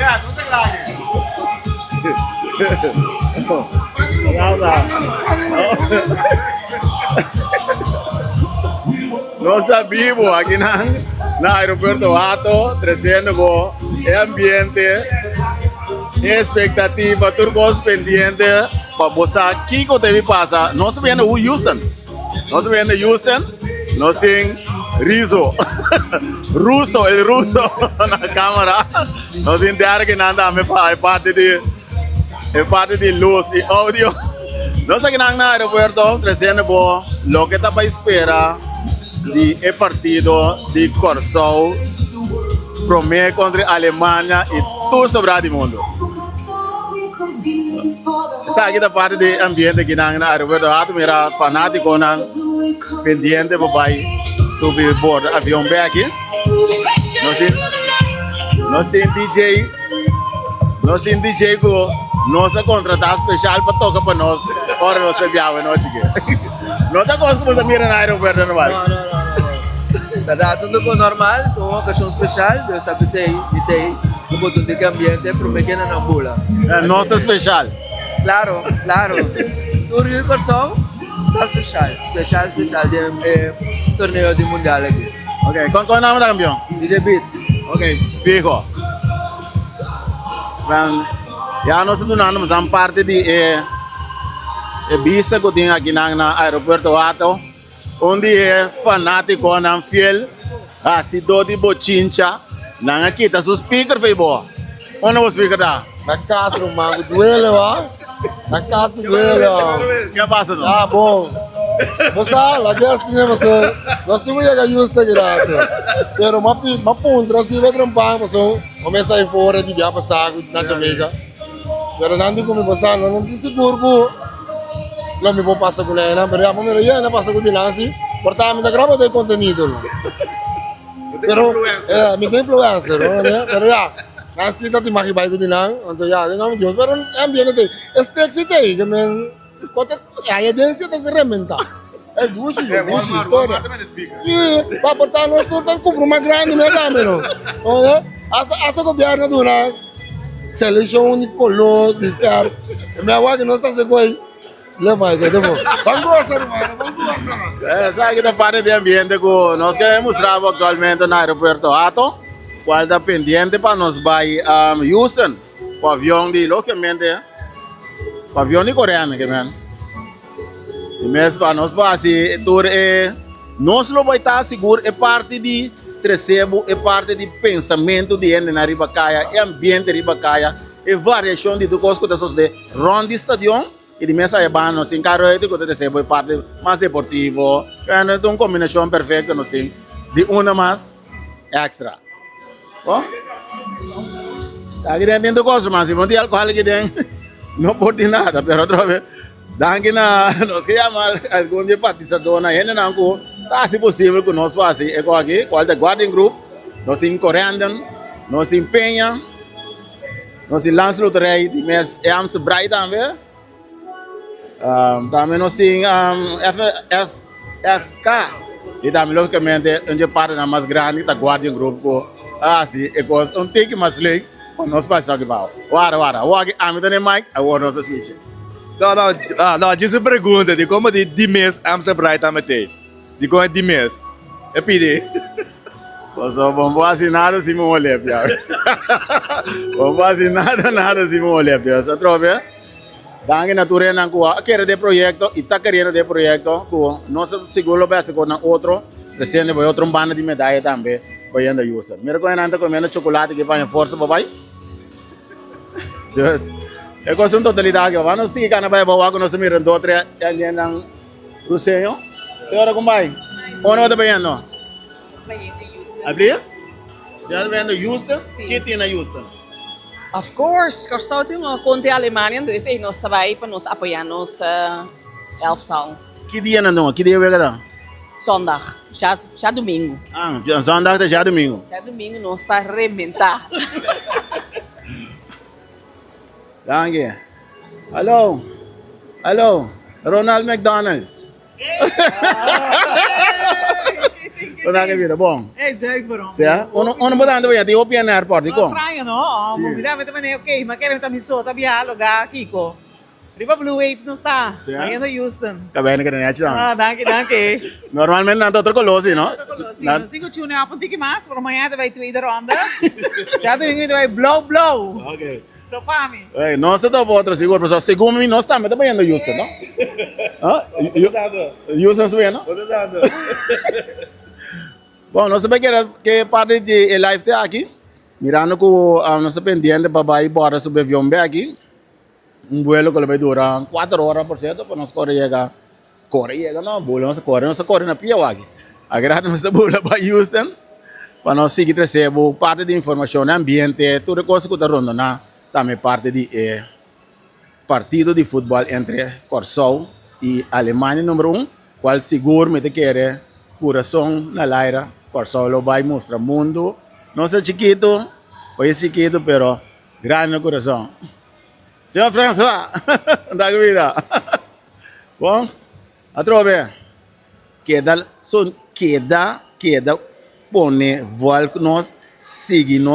Ya, no se clague. Nós sabemos aqui na aeroporto Hato, trazendo o ambiente, expectativa, turcos pendientes para você que deve passar. Nós vendo o Houston, nós temos Rizzo, russo, el russo na câmera. Nós temos Derek Nanda, é parte de luz e áudio. Nós aqui na aeroporto, trazendo o que está para esperar de partido de Corsol, Promé contra a Alemanha e tudo sobre o mundo. Essa aqui é a parte de ambiente aqui na aeroporto. Eu era fanático, pendiente para subir o bordo do avião bem aqui. Nós temos DJ que nós contratamos especial para tocar para nós. Ora nós sabíamos, não é? Não está coisa que você mira no aeroporto, não vai? Não. Está tudo normal, com uma ocasião especial. Eu estava pensando que como tudo que ambiente para mim que não pula. É nosso especial. Claro. O Rio Corsol está especial de torneio de mundial aqui. Ok, qual é o nome do campeão? DJ Beats. Ok, Pico. Já nós estamos fazendo parte de bisa que tem aqui na aeroporto Hato, onde é fanático, não fiel, a cidade de Bochincha, não aqui está o speaker foi bom. Onde o speaker está? Na casa do mango, duele, ó. Na casa do duele, ó. O que passa? Ah, bom. Você, lá que assim, você, nós temos que chegar justo aqui, pero uma ponta, assim, vai trampar, você começa a ir fora de viajar para saco, na Jamaica. Pero não tem como você, não tem seguro, não me vou passar com ela, pero já, primeiro dia, não passa com ela, assim, portanto, me dá grava de conteúdo. Pero, me tem influencer, né? Pero já, assim, tá te maquibai com ela, então já, não me digo, pero é ambiente, este existe aí, que me, a ideia está se reinventar. É duche, história. E, para portar nós todos comprar uma grande, né, também, não? Essa governo do né? Seleção de color, de fer. Minha avó que não está se coi. Leva aí, vamos gostar, mano, vamos gostar. Essa aqui é a parte de ambiente que nós queremos mostrar atualmente no aeroporto Hato, qual está pendente para nós vai a Houston, o avião de, logicamente, o avião de coreano, que man. E mesmo para nós vai assim, nós não vai estar seguro, é parte de recebo, é parte de pensamento de gente na Ribacaia, é ambiente de Ribacaia, é variação de coisas que nós de ronde estadião, e de mesa é bom, nós temos carro que nós recebo, é parte mais deportivo, é uma combinação perfeita, nós temos de uma mais extra. Ó, aqui dentro tem coisas, mas se não tem álcool aqui dentro, não pode nada, mas outra vez, daqui nós queremos algum de participar na gente não co, tá se possível que nós façamos é com aqui, qual é Guardian Group, nós temos Corandon, nós temos Penha, nós temos Lancelot Rey, de mês é Amsterdam Bright também, também nós temos FK, e também logicamente onde parte da mais grande da Guardian Group, assim é coisa take mais legal, nós passamos aqui para, ora, o aqui a mim também Mike, agora nós speech. Não, diz a pergunta de como de mês Amsterdam Bright também. De como é de mês. É pedir. Vamos fazer nada se não olhar, Pia. Vamos fazer nada se não olhar, Pia. Você trova? Dangue na turena na rua, quer de projeto, e está querendo de projeto, nós seguro bem com outro, recente vai outro banda de medalha também, vai ainda usa. Mira com ainda comendo chocolate que vai em força, papai. Deus. É coisa em totalidade, vai não se cana vai bawa com nós mirando outra ali na Rusenho. Senhora como vai? Onde está vendo? Abrir? Senhora vendo Houston? Que tem na Houston? Of course, Corsol tem uma conta Alemanha, então nós estamos aí para nos apoiar nos elftal. Que dia não? Que dia vai dar? Zondag, já domingo. Ah, zondag já domingo. Já domingo nós está a arrebentar. Danke. Hello, Ronald McDonald's. Onde que vira? Bom. É, sei, foram. Sia? Ono botando vai ati opian na airport, Não iko. estranho, não? Sim. Me dá, também, ok, mas querem também só, tá bem, lugar, Kiko. Riba Blue Wave não está. Sim. Ainda Houston. Kabene ka na niya. Ah, danke. Normalmente nanto outro colosi, no? Sim, não sei que o tune é um pouquinho mais, para amanhã vai ter ida ronda. Já domingo vai blow. Okay. Tô fame. Hey, nós estamos outro seguro, pessoal. Segundo mim, nós estamos também indo Houston, não? Ah? Houston está bem, não? Bom, nós sabemos que parte de live está aqui. Mirando que nós estamos pendientes para ir embora sobre o avião aqui. Vuelo que vai durar 4 horas, por certo, para nós correr, não, vuelo, nós corre na pia aqui. Agora nós estamos para Houston, para nós seguir recebendo parte de informação, ambiente, tudo coisa que está rondando, também parte de partido de futebol entre Corsol e Alemanha número 1, qual seguro me quer coração na Laira, Corsol vai mostrar mundo, não é chiquito, pero grande coração. Senhor François, da vida. Bom, a trove. Queda, pone, voal nós, sigue nós.